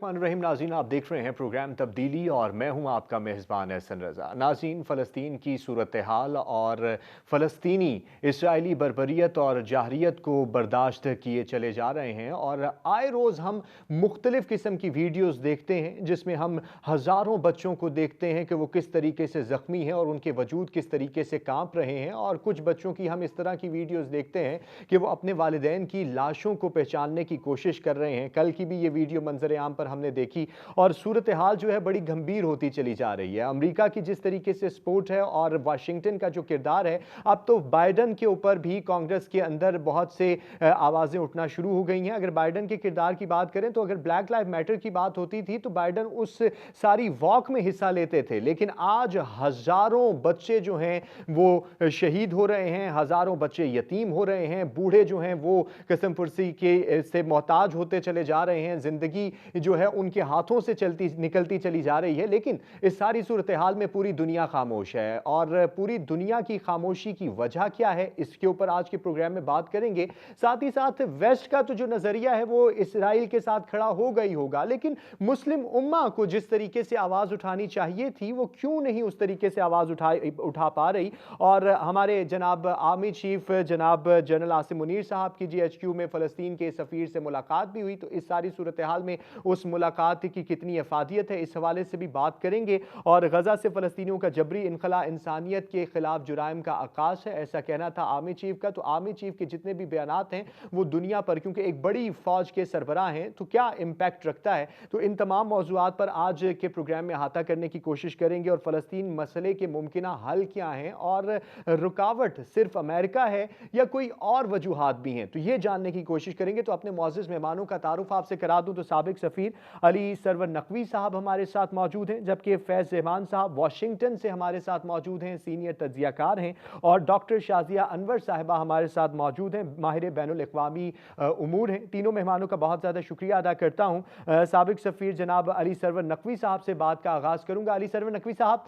रहीम नाज़रीन, आप देख रहे हैं प्रोग्राम तब्दीली और मैं हूं आपका मेज़बान एहसन रज़ा। नाज़रीन, फ़लस्तीन की सूरत हाल और फ़लस्तीनी इसराइली बर्बरियत और जाहरियत को बर्दाश्त किए चले जा रहे हैं और आए रोज़ हम मुख्तलिफ़ किस्म की वीडियोस देखते हैं जिसमें हम हज़ारों बच्चों को देखते हैं कि वो किस तरीके से ज़ख्मी हैं और उनके वजूद किस तरीके से काँप रहे हैं। और कुछ बच्चों की हम इस तरह की वीडियोस देखते हैं कि वो अपने वालिदैन की लाशों को पहचानने की कोशिश कर रहे हैं। कल की भी ये वीडियो मंजर आम पर हमने देखी और सूरत हाल जो है बड़ी गंभीर होती चली जा रही है। अमेरिका की जिस तरीके से सपोर्ट है और वाशिंगटन का जो किरदार है, अब तो बाइडन के ऊपर भी कांग्रेस के अंदर बहुत से आवाज़ें उठना शुरू हो गई हैं। अगर बाइडन के किरदार की बात करें तो अगर ब्लैक लाइव मैटर की बात होती थी तो बाइडन उस सारी वॉक में हिस्सा लेते थे, लेकिन आज हज़ारों बच्चे जो हैं वो शहीद हो रहे हैं, हज़ारों बच्चे यतीम हो रहे हैं, बूढ़े जो हैं वो कसम पुरसी के से मोहताज होते चले जा रहे हैं, ज़िंदगी जो है उनके हाथों से चलती निकलती चली जा रही है। लेकिन इस सारी सूरत हाल में पूरी दुनिया खामोश है और पूरी दुनिया की खामोशी की वजह क्या है, इसके ऊपर आज के प्रोग्राम में बात करेंगे। साथ ही साथ वेस्ट का तो जो नजरिया है वो इसराइल के साथ खड़ा होगा ही होगा, लेकिन मुस्लिम उम्मा को जिस तरीके से आवाज उठानी चाहिए थी वो क्यों नहीं उस तरीके से आवाज उठा पा रही। और हमारे जनाब आर्मी चीफ जनाब जनरल आसिम मुनीर साहब की GHQ में फ़लस्तीन के सफ़ीर से मुलाकात भी हुई, तो इस सारी सूरत हाल में उस मुलाकात की कितनी अफादियत है, इस हवाले से भी बात करेंगे। और गजा से फ़लस्तीनियों का जबरी इनखला इंसानियत के खिलाफ जुराइम का आकाश है, ऐसा कहना था आर्मी चीफ का। तो आर्मी चीफ के जितने भी बयानात हैं वो दुनिया पर, क्योंकि एक बड़ी फौज के सरबराह हैं, तो क्या इम्पैक्ट रखता है, तो इन तमाम मौजूआत पर आज के प्रोग्राम में अहाता करने की कोशिश करेंगे। और फ़लस्तीन मसले के मुमकिना हल क्या हैं और रुकावट सिर्फ अमेरिका है या कोई और वजूहात भी हैं, तो ये जानने की कोशिश करेंगे। तो अपने मौजूद मेहमानों का तारुफ आपसे करा दूं तो साबिक सफ़ीर अली सरवर नकवी साहब हमारे साथ मौजूद हैं, जबकि फैज़ रहमान साहब वाशिंगटन से हमारे साथ मौजूद हैं, सीनियर तज्जियाकार हैं। और डॉक्टर शाजिया अनवर साहिबा हमारे साथ मौजूद हैं, माहिर बैनुल अक़वामी उमूर हैं। तीनों मेहमानों का बहुत ज़्यादा शुक्रिया अदा करता हूँ। साबिक सफ़ीर जनाब अली सरवर नकवी साहब से बात का आगाज़ करूँगा। अली सरवर नकवी साहब,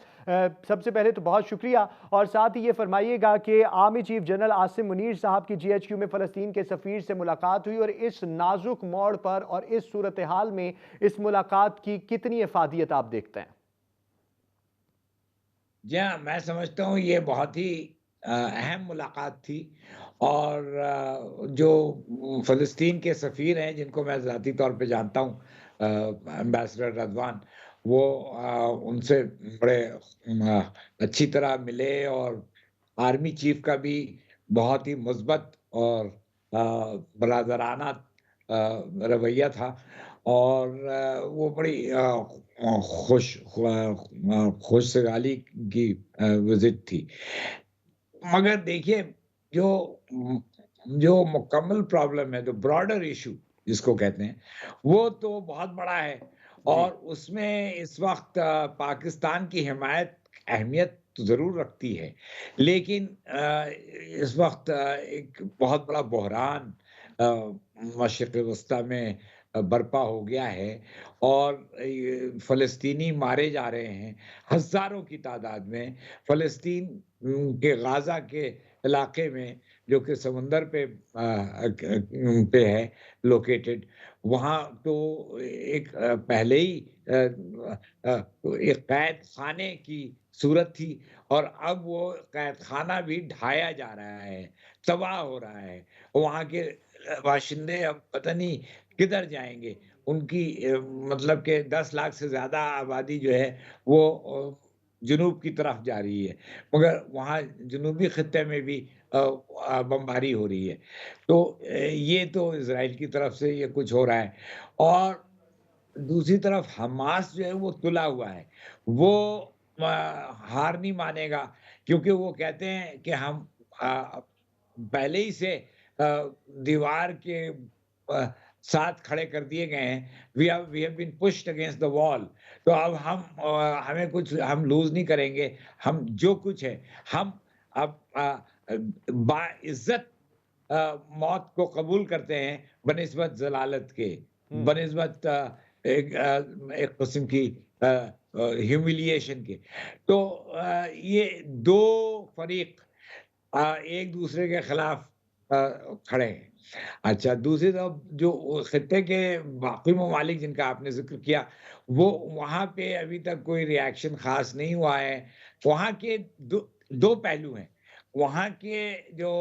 सबसे पहले तो बहुत शुक्रिया, और साथ ही ये फरमाइएगा कि army chief general Asim Munir साहब की GHQ में फ़लस्तीन के सफ़ीर से मुलाकात हुई और इस नाजुक मोड़ पर और इस सूरत हाल में इस मुलाकात की कितनी अफादियत आप देखते हैं? जी हाँ, मैं समझता हूँ ये बहुत ही अहम मुलाकात थी और जो फ़लस्तीन के सफ़ीर हैं, जिनको मैं ज़ाती तौर पे जानता हूँ, एम्बेसडर रज़वान, वो उनसे बड़े अच्छी तरह मिले और आर्मी चीफ़ का भी बहुत ही मुस्बत और बरादराना रवैया था और वो बड़ी खुशहाली की विज़िट थी। मगर देखिए, जो उम, जो मुकम्मल प्रॉब्लम है, जो ब्रॉडर इश्यू जिसको कहते हैं, वो तो बहुत बड़ा है और जी। उसमें इस वक़्त पाकिस्तान की हिमायत अहमियत तो ज़रूर रखती है। लेकिन इस वक़्त एक बहुत बड़ा बहरान मशरिक़ वस्ता में बर्पा हो गया है और ये फ़लस्तीनी मारे जा रहे हैं, हज़ारों की तादाद में। फ़लस्तीन के गाज़ा के इलाके में, जो कि समुंदर पे पे है लोकेटेड, वहाँ तो एक पहले ही एक कैद खाने की सूरत थी और अब वो कैद खाना भी ढाया जा रहा है, तबाह हो रहा है। वहाँ के बाशिंदे अब पता नहीं किधर जाएँगे। उनकी मतलब कि 10 लाख से ज़्यादा आबादी जो है वो जुनूब की तरफ जा रही है, मगर वहाँ जुनूबी खित्ते में भी बमबारी हो रही है। तो ये तो इज़राइल की तरफ से ये कुछ हो रहा है और दूसरी तरफ हमास जो है वो तुला हुआ है। वो अ, हार नहीं मानेगा क्योंकि वो कहते हैं कि हम अ, पहले ही से दीवार के साथ खड़े कर दिए गए हैं। We have been pushed against the wall. तो अब हम हमें कुछ हम लूज़ नहीं करेंगे। हम जो कुछ है, हम अब बाइज़्ज़त मौत को कबूल करते हैं बनिस्बत ज़लालत के, हम्म। बनिस्बत एक किस्म की ह्यूमिलिएशन के। तो ये 2 फरीक एक दूसरे के खिलाफ खड़े हैं। अच्छा, दूसरी तरफ जो खित्ते के बाकी ममालिक जिनका आपने ज़िक्र किया, वो वहाँ पे अभी तक कोई रिएक्शन ख़ास नहीं हुआ है। वहाँ के 2 पहलू हैं। वहाँ के जो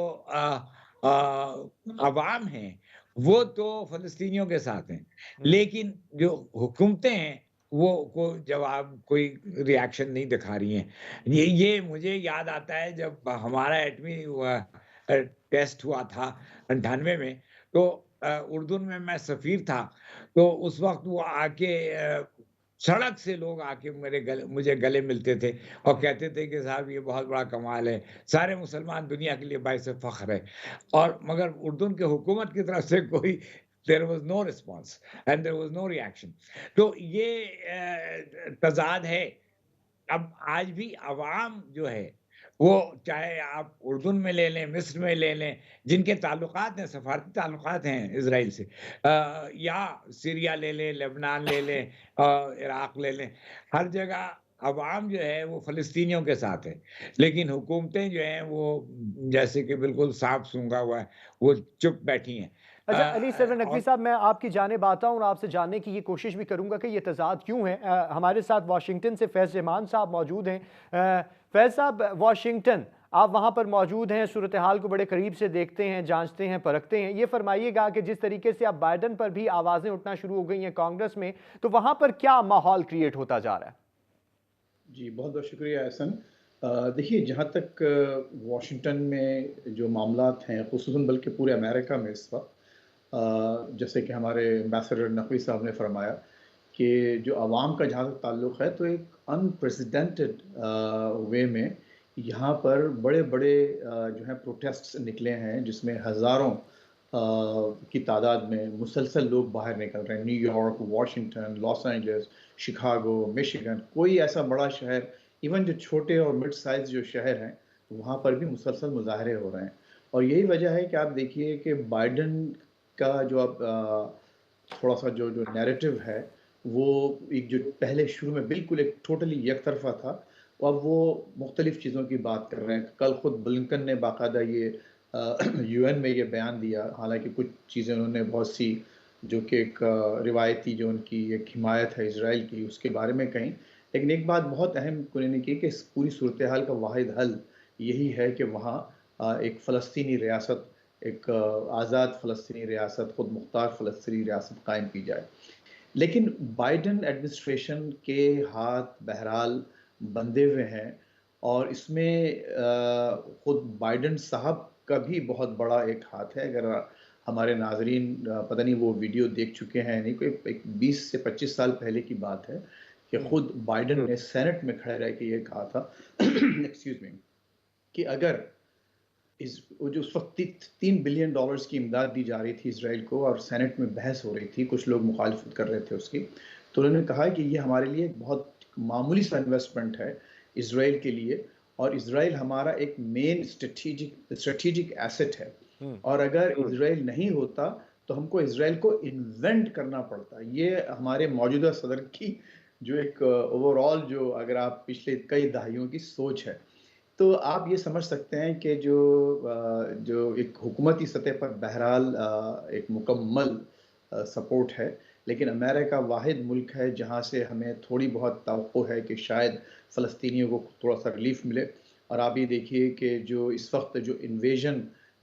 अवाम हैं, वो तो फ़लस्तीनियों के साथ हैं, हम्म। लेकिन जो हुकूमतें हैं, वो को जवाब कोई रिएक्शन नहीं दिखा रही हैं। ये मुझे याद आता है जब हमारा एटमी टेस्ट हुआ था 98 में, तो उर्दून में मैं सफ़ीर था, तो उस वक़्त वो आके सड़क से लोग आके मुझे गले मिलते थे और कहते थे कि साहब ये बहुत बड़ा कमाल है, सारे मुसलमान दुनिया के लिए बाइस फ़ख्र है। और मगर उर्दून की हुकूमत की तरफ से कोई there was no response and there was no reaction. तो ये तज़ाद है। अब आज भी अवाम जो है, वो चाहे आप उर्दून में ले लें, मिस्र में ले लें, जिनके ताल्लुकात हैं, सफ़ारती ताल्लुकात हैं इज़राइल से, या सीरिया ले लें, लेबनान ले लें, इराक़ ले लें, हर जगह अवाम जो है वो फ़लस्तीनियों के साथ है। लेकिन हुकूमतें जो हैं वो जैसे कि बिल्कुल साँप सूँघा हुआ है, वो चुप बैठी हैं। अच्छा, अली सर नकवी और साहब, मैं आपकी जानिब आता हूँ और आपसे जानने की ये कोशिश भी करूँगा कि ये तज़ाद क्यों है। हमारे साथ वाशिंगटन से फैज़ रहमान साहब मौजूद हैं। फैज़ साहब, वाशिंगटन, आप वहाँ पर मौजूद हैं, सूरत हाल को बड़े करीब से देखते हैं, जांचते हैं, परखते हैं। ये फरमाइएगा कि जिस तरीके से अब बाइडन पर भी आवाज़ें उठना शुरू हो गई हैं कांग्रेस में, तो वहाँ पर क्या माहौल क्रिएट होता जा रहा है? जी, बहुत-बहुत शुक्रिया एहसन। देखिए, जहाँ तक वाशिंगटन में जो मामलात हैं, ख़ुसूसन बल्कि पूरे अमेरिका में इस वक़्त, जैसे कि हमारे एम्बेसडर नक़वी साहब ने फ़रमाया कि जो अवाम का जहाँ तक ताल्लुक़ है, तो एक अनप्रेसिडेंटेड वे में यहाँ पर बड़े-बड़े जो हैं प्रोटेस्ट्स निकले हैं, जिसमें हज़ारों की तादाद में मुसलसल लोग बाहर निकल रहे हैं। New York, Washington, Los Angeles, Chicago, Michigan, कोई ऐसा बड़ा शहर, इवन जो छोटे और मिड साइज़ जो शहर हैं, वहाँ पर भी मुसलसल मुज़ाहरे हो रहे हैं। और यही वजह है कि आप देखिए कि बाइडेन का जो अब थोड़ा-सा जो जो नैरेटिव है, वो एक जो पहले शुरू में बिल्कुल एक टोटली एक तरफ़ा था, अब वो मुख्तलिफ़ चीज़ों की बात कर रहे हैं। कल खुद ब्लिंकन ने बाकायदा ये यूएन में ये बयान दिया, हालाँकि कुछ चीज़ें उन्होंने बहुत सी जो कि एक रिवायती जो उनकी एक हिमायत है इज़राइल की, उसके बारे में कहीं। लेकिन एक बात बहुत अहम उन्होंने की कि इस पूरी सूरत हाल का वाहिद हल यही है कि वहाँ एक फ़लस्तीनी रियासत, एक आज़ाद फ़लस्तीनी रियासत, खुद मुख्तार फ़लस्तीनी रियासत कायम की जाए। लेकिन बाइडेन एडमिनिस्ट्रेशन के हाथ बहरहाल बंधे हुए हैं और इसमें खुद बाइडेन साहब का भी बहुत बड़ा एक हाथ है। अगर हमारे नाज़रीन पता नहीं वो वीडियो देख चुके हैं नहीं, कोई एक 20 से 25 साल पहले की बात है कि खुद बाइडेन ने सेनेट में खड़े रह के ये कहा था एक्सक्यूज़ मी, कि अगर वो जो उस वक़्त $3 बिलियन की इमदाद दी जा रही थी इज़राइल को और सेनेट में बहस हो रही थी, कुछ लोग मुखालफत कर रहे थे उसकी। तो उन्होंने कहा कि ये हमारे लिए एक बहुत मामूली सा इन्वेस्टमेंट है इज़राइल के लिए, और इज़राइल हमारा एक मेन स्ट्रैटेजिक एसेट है। और अगर इज़राइल नहीं होता, तो हमको इज़राइल को इन्वेंट करना पड़ता। ये हमारे मौजूदा सदर की जो एक ओवरऑल जो अगर आप पिछले कई दहाइयों की सोच है। तो आप ये समझ सकते हैं कि जो एक हुकूमती सतह पर बहरहाल एक मुकम्मल सपोर्ट है, लेकिन अमेरिका वाहिद मुल्क है जहाँ से हमें थोड़ी बहुत तवक्को है कि शायद फ़लस्तीनियों को थोड़ा-सा रिलीफ़ मिले। और आप ये देखिए कि जो इस वक़्त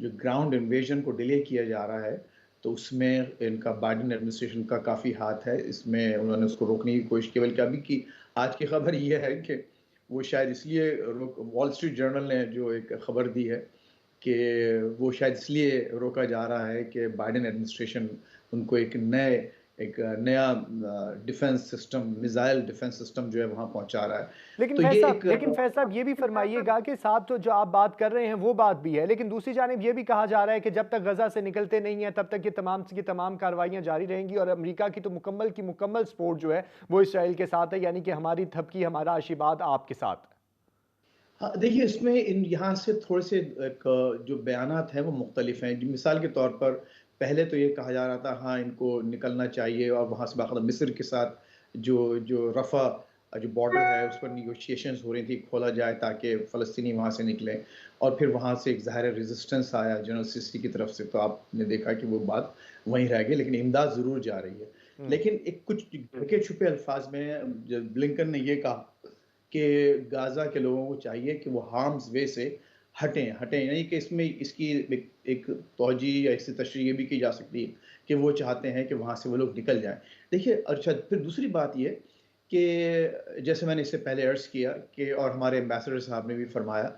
जो ग्राउंड इन्वेजन को डिले किया जा रहा है, तो उसमें इनका बाइडेन एडमिनिस्ट्रेशन का काफ़ी हाथ है। इसमें उन्होंने उसको रोकने की कोशिश की, बल्कि अभी की आज की खबर ये है कि वो शायद इसलिए वॉल स्ट्रीट जर्नल ने जो एक खबर दी है कि वो शायद इसलिए रोका जा रहा है कि बाइडेन एडमिनिस्ट्रेशन उनको एक नया defence system, missile defence system जो है वहाँ पहुँचा रहा है। लेकिन तो ये फैज़ साहब ये भी फरमाइएगा कि साथ तो जो आप बात कर रहे हैं वो बात भी है, लेकिन दूसरी जानिब ये भी कहा जा रहा है कि जब तक गज़ा से निकलते नहीं हैं तब तक ये तमाम की तमाम कार्रवाइयाँ जारी रहेंगी और अमेरिका की तो मुकम्मल सपोर्ट जो है वो इसराइल के साथ है, यानी कि हमारी थपकी, हमारा आशीर्वाद आपके साथ है। हाँ, देखिए इसमें यहाँ से थोड़े से जो बयानात हैं वो मुख्तलिफ हैं। मिसाल के तौर पर पहले तो ये कहा जा रहा था हाँ, इनको निकलना चाहिए और वहाँ से बाकायदा मिस्र के साथ जो जो रफ़ा जो बॉर्डर है उस पर निगोशिएशंस हो रही थी, खोला जाए ताकि फ़लस्तीनी वहाँ से निकलें, और फिर वहाँ से एक ज़ाहिर रेजिस्टेंस आया जनरल सिस्टी की तरफ से, तो आपने देखा कि वो बात वहीं रह गई, लेकिन इमदाद ज़रूर जा रही है। हम्म। लेकिन एक कुछ ढके छुपे अल्फाज में जब ब्लिंकन ने ये कहा कि गाज़ा के लोगों को चाहिए कि वो हार्म्स वे से हटें, यानी कि इसमें इसकी एक तौजी या इससे तशरीह ये भी की जा सकती है कि वो चाहते हैं कि वहाँ से वो लोग निकल जाएँ। देखिए, अच्छा, फिर दूसरी बात ये कि जैसे मैंने इससे पहले अर्ज़ किया कि, और हमारे एम्बेसडर साहब ने भी फरमाया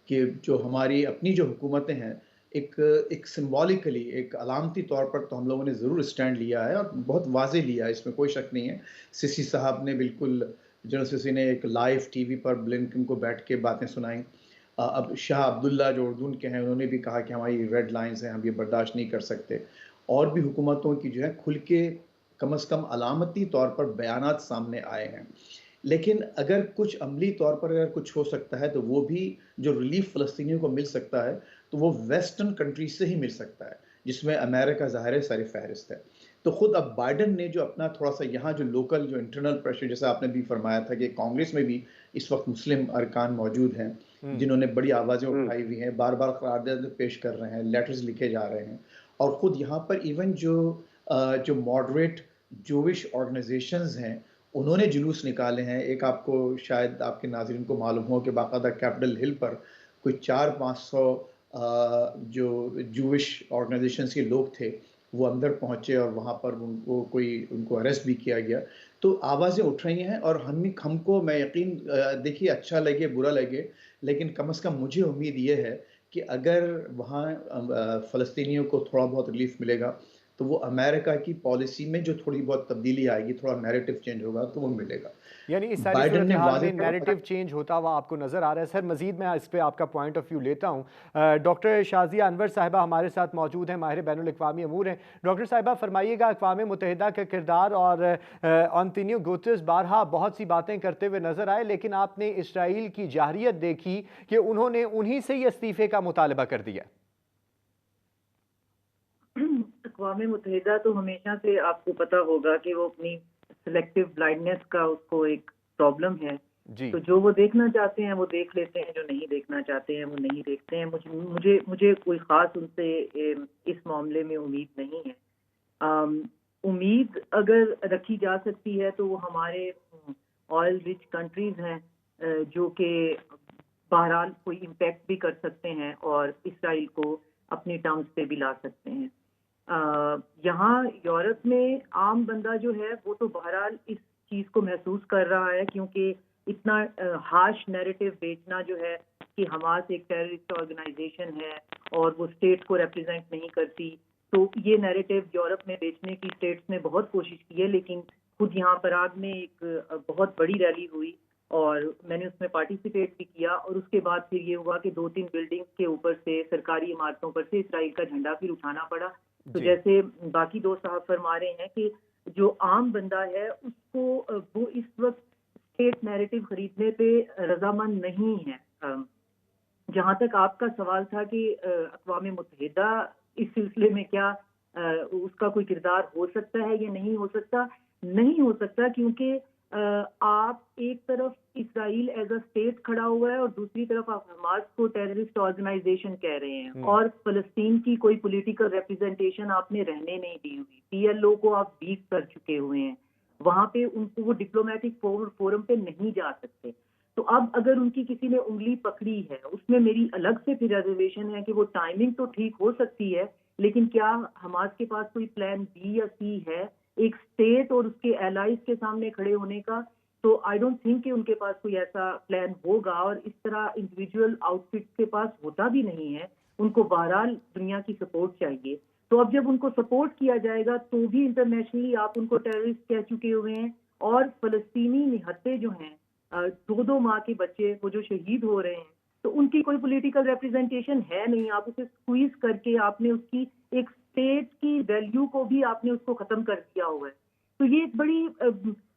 कि जो हमारी अपनी जो हुकूमतें हैं, एक एक सिंबॉलिकली, एक अलामती तौर पर तो हम लोगों ने ज़रूर स्टैंड लिया है और बहुत वाज़ेह लिया है, इसमें कोई शक नहीं है। सिसी साहब ने बिल्कुल, जनरल सिसी ने एक लाइव टीवी पर ब्लिंकन को बैठ के बातें सुनाई। अब शाह अब्दुल्ला जो उर्दून के हैं, उन्होंने भी कहा कि हमारी रेड लाइन्स हैं, हम ये बर्दाश्त नहीं कर सकते। और भी हुकूमतों की जो है खुल के कम अज़ कम अलामती तौर पर बयानात सामने आए हैं। लेकिन अगर कुछ अमली तौर पर अगर कुछ हो सकता है, तो वो भी जो रिलीफ़ फ़लस्तीनियों को मिल सकता है, तो वो वेस्टर्न कंट्रीज़ से ही मिल सकता है, जिसमें अमेरिका ज़ाहिर है सर-ए-फ़हरिस्त है। तो खुद अब बाइडेन ने जो अपना थोड़ा-सा यहाँ जो लोकल जो इंटरनल प्रेशर, जैसा आपने भी फरमाया था कि कांग्रेस में भी इस वक़्त मुस्लिम अरकान मौजूद हैं, हम्म। जिन्होंने बड़ी आवाज़ें उठाई हुई हैं, बार-बार करारदाद पेश कर रहे हैं, लेटर्स लिखे जा रहे हैं। और खुद यहाँ पर इवन जो मॉडरेट जूविश ऑर्गेनाइज़ेशंस हैं, उन्होंने जुलूस निकाले हैं। एक आपको शायद आपके नाज़रीन को मालूम हो कि बाकायदा कैपिटल हिल पर कोई 400-500 जो जूविश ऑर्गेनाइज़ेशंस के लोग थे, वो अंदर पहुँचे और वहाँ पर उनको अरेस्ट भी किया गया। तो आवाज़ें उठ रही हैं, और हमको मैं देखिए, अच्छा लगे, बुरा लगे, लेकिन कम से कम मुझे उम्मीद ये है कि अगर वहाँ फ़लस्तीनियों को थोड़ा बहुत रिलीफ़ मिलेगा, तो वो अमेरिका की पॉलिसी में जो थोड़ी बहुत तब्दीली आएगी, थोड़ा नैरेटिव चेंज होगा, तो वो मिलेगा। यानी इस सारी बाइडेन सूरत ने हाल वाज़ेह में तौर पर, नैरेटिव चेंज होता हुआ आपको नज़र आ रहा है। सर, मज़ीद मैं इस पे आपका पॉइंट ऑफ व्यू लेता हूँ। डॉक्टर शाज़िया अनवर साहिबा हमारे साथ मौजूद हैं, माहिर बैनुल-अक़वामी अमूर हैं। डॉक्टर साहिबा, फरमाइएगा, अक़वाम मुत्तहिदा का किरदार और अंतोनियो गुतेरेस बारहा बहुत सी बातें करते हुए नज़र आए, लेकिन आपने इसराइल की जाहिरियत देखी कि उन्होंने उन्हीं से ही इस्तीफ़े का मुतालबा कर दिया। अक़वाम मुत्तहिदा तो हमेशा से, आपको पता होगा कि वो अपनी सिलेक्टिव ब्लाइंडनेस का उसको एक प्रॉब्लम है। जी। तो जो वो देखना चाहते हैं वो देख लेते हैं, जो नहीं देखना चाहते हैं वो नहीं देखते हैं। मुझे कोई ख़ास उनसे इस मामले में उम्मीद नहीं है। उम्मीद अगर रखी जा सकती है तो वो हमारे ऑयल रिच कंट्रीज़ हैं, जो कि बहरहाल कोई इम्पैक्ट भी कर सकते हैं और इसराइल को अपनी टर्म्स पे भी ला सकते हैं। यहाँ यूरोप में आम बंदा जो है वो तो बहरहाल इस चीज़ को महसूस कर रहा है, क्योंकि इतना हार्श नैरेटिव बेचना जो है कि हमास एक टेररिस्ट ऑर्गेनाइजेशन है और वो स्टेट को रिप्रेजेंट नहीं करती, तो ये नैरेटिव यूरोप में बेचने की स्टेट्स ने बहुत कोशिश की है। लेकिन खुद यहाँ पराग में एक बहुत बड़ी रैली हुई और मैंने उसमें पार्टिसिपेट भी किया, और उसके बाद फिर ये हुआ कि 2-3 बिल्डिंग्स के ऊपर से, सरकारी इमारतों पर से इसराइल का झंडा फिर उठाना पड़ा। तो जी। जैसे बाकी दोस्त साहब फरमा रहे हैं कि जो आम बंदा है उसको वो इस वक्त स्टेट नैरेटिव खरीदने पे रजामंद नहीं है। जहाँ तक आपका सवाल था कि अक़वाम मुत्तहिदा इस सिलसिले में क्या उसका कोई किरदार हो सकता है या नहीं हो सकता? नहीं हो सकता, क्योंकि आप एक तरफ इसराइल एज अ स्टेट खड़ा हुआ है और दूसरी तरफ आप हमास को टेररिस्ट ऑर्गेनाइजेशन कह रहे हैं, और फ़लस्तीन की कोई पॉलिटिकल रिप्रेजेंटेशन आपने रहने नहीं दी हुई। पीएलओ को आप वीक कर चुके हुए हैं, वहाँ पे उनको वो डिप्लोमेटिक फोरम पे नहीं जा सकते। तो अब अगर उनकी किसी ने उंगली पकड़ी है, उसमें मेरी अलग से फिर रिजर्वेशन है कि वो टाइमिंग तो ठीक हो सकती है, लेकिन क्या हमास के पास कोई प्लान बी या सी है एक स्टेट और उसके एलाइज के सामने खड़े होने का? तो आई डोंट थिंक कि उनके पास कोई ऐसा प्लान होगा, और इस तरह इंडिविजुअल आउटफिट के पास होता भी नहीं है। उनको बहरहाल दुनिया की सपोर्ट चाहिए। तो अब जब उनको सपोर्ट किया जाएगा तो भी इंटरनेशनली आप उनको टेररिस्ट कह चुके हुए हैं, और फलस्तीनी निहत्ते जो हैं, 2-2 माह के बच्चे वो जो शहीद हो रहे हैं, तो उनकी कोई पॉलिटिकल रिप्रेजेंटेशन है नहीं। आप उसे स्क्वीज करके आपने उसकी एक स्टेट की वैल्यू को भी आपने उसको खत्म कर दिया हुआ है। तो ये एक बड़ी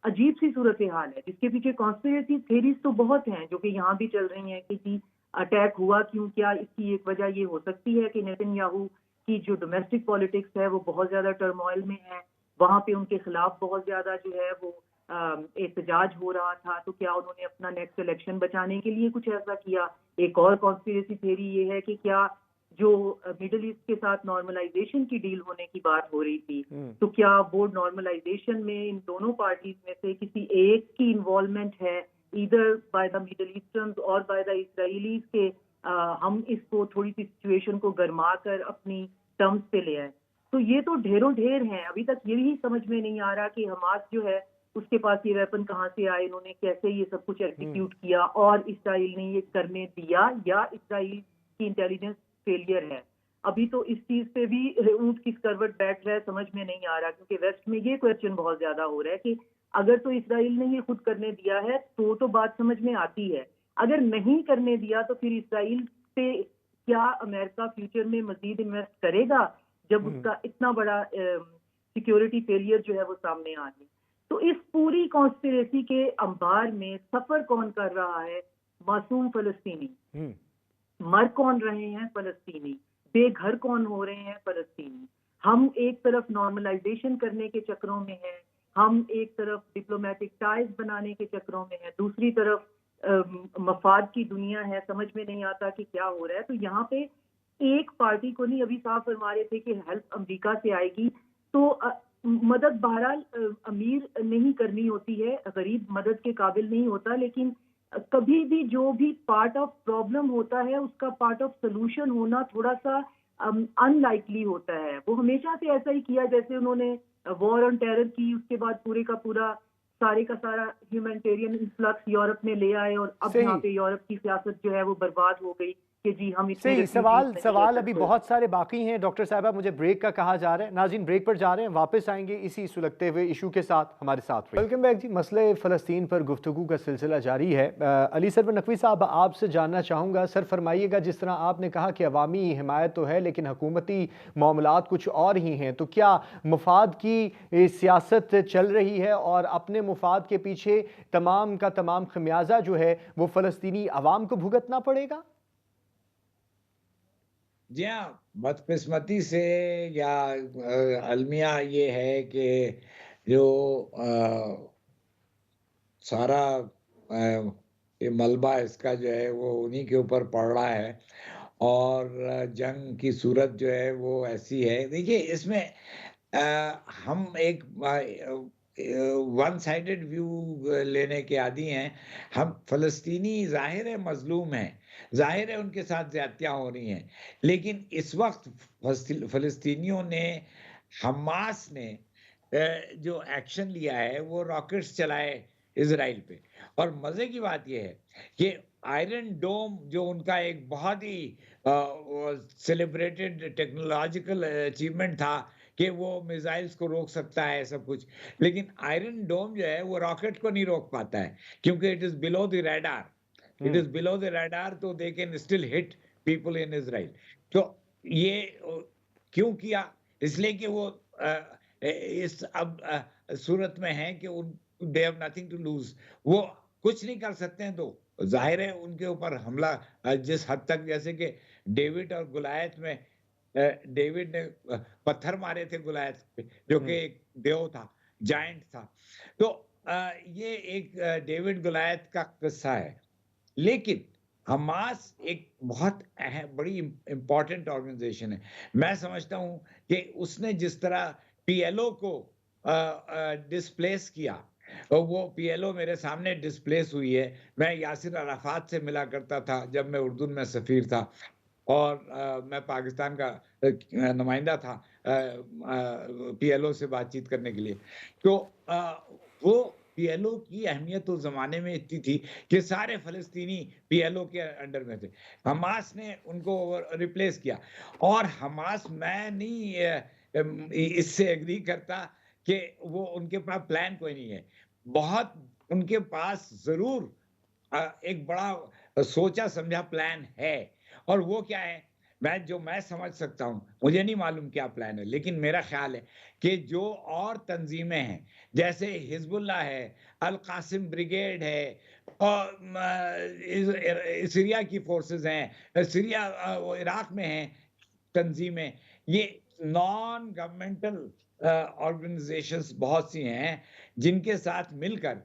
अजीब सी सूरत हाल है, जिसके पीछे कॉन्स्पिरेसी थ्योरीज तो बहुत हैं जो कि यहाँ भी चल रही हैं कि जी अटैक हुआ क्यों, क्या इसकी एक वजह ये हो सकती है कि नेतन्याहू की जो डोमेस्टिक पॉलिटिक्स है वो बहुत ज्यादा टर्मोइल में है, वहां पे उनके खिलाफ बहुत ज्यादा जो है वो एहतजाज हो रहा था, तो क्या उन्होंने अपना नेक्स्ट इलेक्शन बचाने के लिए कुछ ऐसा किया? एक और कॉन्स्पिरेसी थ्योरी ये है कि क्या जो मिडिल ईस्ट के साथ नॉर्मलाइजेशन की डील होने की बात हो रही थी, तो क्या वो नॉर्मलाइजेशन में इन दोनों पार्टीज में से किसी एक की इन्वॉल्वमेंट है, ईदर बाय द मिडिल ईस्टर्न्स और बाय द इसराइलीज के हम इसको थोड़ी सी सिचुएशन को गरमा कर अपनी टर्म्स पे ले आए? तो ये तो ढेरों ढेर हैं। अभी तक ये भी समझ में नहीं आ रहा कि हमास जो है उसके पास ये वेपन कहाँ से आए, इन्होंने कैसे ये सब कुछ एग्जीक्यूट किया, और इसराइल ने ये करने दिया या इसराइल की इंटेलिजेंस फेलियर है? अभी तो इस चीज पे भी ऊंट किस करवट बैठ रहा है समझ में नहीं आ रहा, क्योंकि वेस्ट में ये क्वेश्चन बहुत ज्यादा हो रहा है कि अगर तो इसराइल ने ये खुद करने दिया है तो बात समझ में आती है, अगर नहीं करने दिया तो फिर इसराइल पे क्या अमेरिका फ्यूचर में मजीद इन्वेस्ट करेगा जब उसका इतना बड़ा सिक्योरिटी फेलियर जो है वो सामने आ जाए? तो इस पूरी कॉन्स्पिरेसी के अंबार में सफर कौन कर रहा है? मासूम फलस्तीनी। मर कौन रहे हैं? फलस्तीनी। बेघर कौन हो रहे हैं? फलस्तीनी। हम एक तरफ नॉर्मलाइजेशन करने के चक्रों में हैं, हम एक तरफ डिप्लोमेटिक टाइज बनाने के चक्रों में हैं, दूसरी तरफ मफाद की दुनिया है, समझ में नहीं आता कि क्या हो रहा है। तो यहाँ पे एक पार्टी को नहीं, अभी साफ फरमा रहे थे कि हेल्प अमेरिका से आएगी, तो मदद बहरहाल अमीर नहीं करनी होती है, गरीब मदद के काबिल नहीं होता, लेकिन कभी भी जो भी पार्ट ऑफ प्रॉब्लम होता है उसका पार्ट ऑफ सोल्यूशन होना थोड़ा सा अनलाइकली होता है। वो हमेशा से ऐसा ही किया, जैसे उन्होंने वॉर ऑन टेरर की, उसके बाद पूरे का पूरा सारे का सारा ह्यूमैनिटेरियन इन्फ्लक्स यूरोप में ले आए, और अब यहाँ पे यूरोप की सियासत जो है वो बर्बाद हो गई कि जी हम सही। सवाल अभी बहुत सारे बाकी हैं डॉक्टर साहबा, मुझे ब्रेक का कहा जा रहा है। नाज़रीन ब्रेक पर जा रहे हैं, वापस आएंगे इसी सुलगते हुए इशू के साथ। हमारे साथ वेलकम बैक जी। मसले फ़लस्तीन पर गुफ्तगू का सिलसिला जारी है। अली सरवर नकवी साहब, आपसे जानना चाहूँगा, सर फरमाइएगा, जिस तरह आपने कहा कि अवामी हिमायत तो है लेकिन हुकूमती मामलात कुछ और ही हैं, तो क्या मुफाद की सियासत चल रही है और अपने मुफाद के पीछे तमाम का तमाम खमियाजा जो है वो फ़लस्तीनी अवाम को भुगतना पड़ेगा? जी हाँ, बदकिस्मती से या अलमिया ये है कि जो सारा ये मलबा इसका जो है वो उन्हीं के ऊपर पड़ रहा है, और जंग की सूरत जो है वो ऐसी है। देखिए इसमें हम एक वन साइडेड व्यू लेने के आदी हैं। हम फ़लस्तीनी ज़ाहिर है मज़लूम हैं, ज़ाहिर है उनके साथ ज़्यादतियाँ हो रही हैं, लेकिन इस वक़्त फ़लस्तीनियों ने, हमास ने जो एक्शन लिया है वो रॉकेट्स चलाए इज़राइल पे। और मज़े की बात ये है कि आयरन डोम जो उनका एक बहुत ही सेलिब्रेटेड टेक्नोलॉजिकल अचीवमेंट था कि वो मिसाइल्स को रोक सकता है सब कुछ, लेकिन आयरन डोम जो है वो रॉकेट को नहीं रोक पाता है, क्योंकि it is below the radar. It is below the radar, तो they can still hit people in Israel. तो ये क्यों किया? इसलिए कि वो इस अब सूरत में है कि उन they have nothing to lose, वो कुछ नहीं कर सकते हैं, तो जाहिर है उनके ऊपर हमला जिस हद तक, जैसे कि डेविड और गुलायत में डेविड ने पत्थर मारे थे गुलायत पे, जो कि एक देव था, जायंट था। तो ये एक डेविड गुलायत का किस्सा है। लेकिन हमास एक बहुत बड़ी इंपॉर्टेंट ऑर्गेनाइजेशन है। मैं समझता हूं कि उसने जिस तरह पीएलओ को डिस्प्लेस किया, और वो पीएलओ मेरे सामने डिस्प्लेस हुई है। मैं यासिर अराफात से मिला करता था जब मैं उर्दू में सफीर था, और मैं पाकिस्तान का नुमाइंदा था पीएलओ से बातचीत करने के लिए। तो वो पीएलओ की अहमियत उस जमाने में इतनी थी कि सारे फलस्तीनी पीएलओ के अंडर में थे। हमास ने उनको रिप्लेस किया, और हमास, मैं नहीं इससे एग्री करता कि वो उनके पास प्लान कोई नहीं है। बहुत उनके पास जरूर एक बड़ा सोचा समझा प्लान है, और वो क्या है मैं समझ सकता हूं, मुझे नहीं मालूम क्या प्लान है, लेकिन मेरा ख्याल है कि जो और तंजीमें हैं, जैसे हिजबुल्लाह है, अल कासिम ब्रिगेड है, और सीरिया की फोर्सेस हैं, सीरिया वो इराक में हैं तंजीमें, ये नॉन गवर्नमेंटल ऑर्गेनाइजेशंस बहुत सी हैं जिनके साथ मिलकर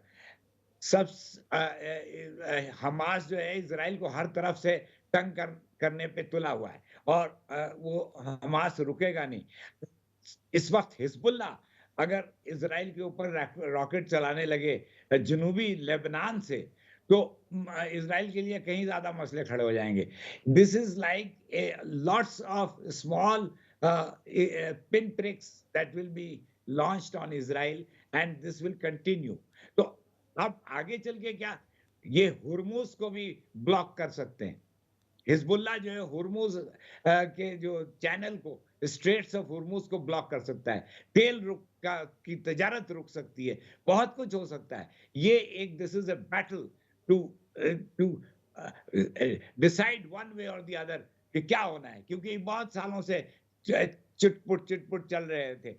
सब हमास जो है इजराइल को हर तरफ से तंग करने पे तुला हुआ है और वो हमास रुकेगा नहीं। इस वक्त हिजबुल्ला अगर इजराइल के ऊपर रॉकेट चलाने लगे जनूबी लेबनान से, तो इजराइल के लिए कहीं ज्यादा मसले खड़े हो जाएंगे। This is like lots of small pin prix that will be launched on Israel and this will continue. तो अब आगे चल के क्या ये हुर्मुज को भी ब्लॉक कर सकते हैं। हिजबुल्ला जो है हुर्मुज के जो चैनल को, स्ट्रेट्स ऑफ हुर्मुज को ब्लॉक कर सकता है, तेल रुक की तजारत रुक सकती है, बहुत कुछ हो सकता है। ये एक this is a battle to to decide one way और द अदर कि क्या होना है, क्योंकि बहुत सालों से चिटपुट चल रहे थे,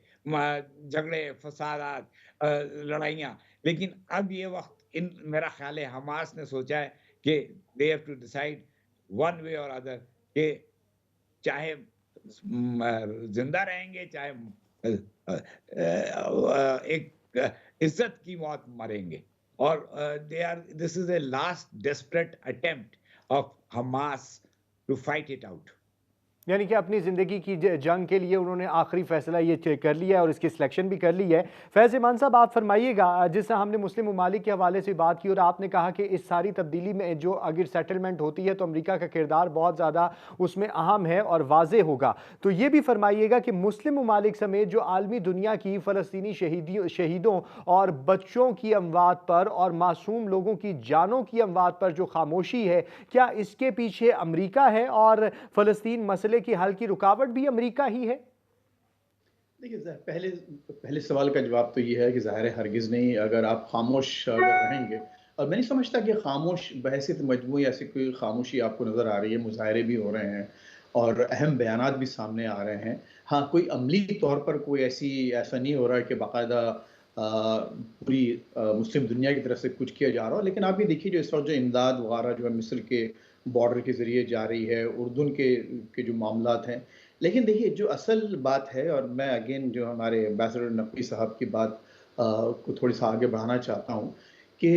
झगड़े, फसादात, लड़ाइयाँ। लेकिन अब ये वक्त मेरा ख्याल है हमास ने सोचा है कि they have to decide one way और अदर कि चाहे जिंदा रहेंगे, चाहे एक इज्जत की मौत मरेंगे। और this is a last desperate attempt of Hamas to fight it out. यानी कि अपनी ज़िंदगी की जंग के लिए उन्होंने आखिरी फैसला ये कर लिया है और इसकी सिलेक्शन भी कर ली है। फैज़ ईमान साहब, आप फरमाइएगा, जिस तरह हमने मुस्लिम ममालिक के हवाले से बात की और आपने कहा कि इस सारी तब्दीली में जो अगर सेटलमेंट होती है तो अमेरिका का किरदार बहुत ज़्यादा उसमें अहम है और वाज़े होगा, तो ये भी फरमाइएगा कि मुस्लिम ममालिक समेत जो आलमी दुनिया की फ़लस्तीनी शहीदों और बच्चों की अमवात पर और मासूम लोगों की जानों की अमवात पर जो खामोशी है, क्या इसके पीछे अमेरिका है और फ़लस्तीन मसले की हल की रुकावट भी अमेरिका ही है? देखिए, पहले सवाल का जवाब तो ये है कि ज़ाहिर है हरगिज़ नहीं। अगर आप खामोश अगर रहेंगे, और मैं नहीं समझता कि खामोश बहैसियत मजमूई ऐसी कोई खामोशी आपको नज़र आ रही है। मुज़ाहरे भी हो रहे हैं और अहम बयानात भी सामने आ रहे हैं। हाँ, कोई अमली तौर पर कोई ऐसा नहीं हो रहा है कि बाकायदा पूरी मुस्लिम दुनिया की तरफ से कुछ किया जा रहा हो। लेकिन आप ये देखिए, जो इस वक्त जो इमदाद वगैरह जो है मिस्र के बॉर्डर के ज़रिए जा रही है, उर्दून के जो मामलात हैं। लेकिन देखिए, जो असल बात है, और मैं अगेन जो हमारे एम्बेसडर नकवी साहब की बात को थोड़ी सा आगे बढ़ाना चाहता हूँ कि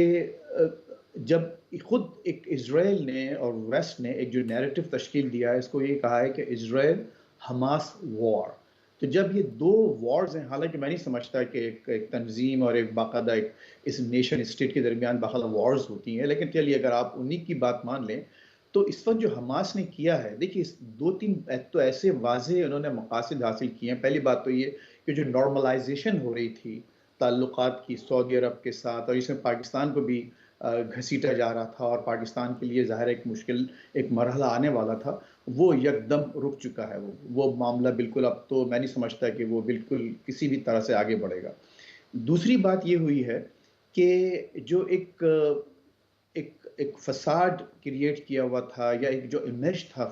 जब खुद एक इजराइल ने और वेस्ट ने एक जो नैरेटिव तश्कील दिया है, इसको ये कहा है कि इजराइल हमास वॉर। तो जब ये दो वॉर्स हैं, हालांकि मैं नहीं समझता कि एक तंजीम और एक बाकायदा एक इस नेशन स्टेट के दरमियान बाकायदा वॉर्स होती हैं, लेकिन चलिए अगर आप उन्हीं की बात मान लें, तो इस वक्त जो हमास ने किया है, देखिए दो तीन तो ऐसे वाजे उन्होंने मकासद हासिल किए हैं। पहली बात तो ये कि जो नॉर्मलाइजेशन हो रही थी ताल्लुकात की सऊदी अरब के साथ, और इसमें पाकिस्तान को भी घसीटा जा रहा था और पाकिस्तान के लिए ज़ाहिर एक मुश्किल एक मरहला आने वाला था, वो यकदम रुक चुका है। वो मामला बिल्कुल, अब तो मैं नहीं समझता कि वो बिल्कुल किसी भी तरह से आगे बढ़ेगा। दूसरी बात ये हुई है कि जो एक फसाड क्रिएट किया हुआ था, या एक जो इमेज था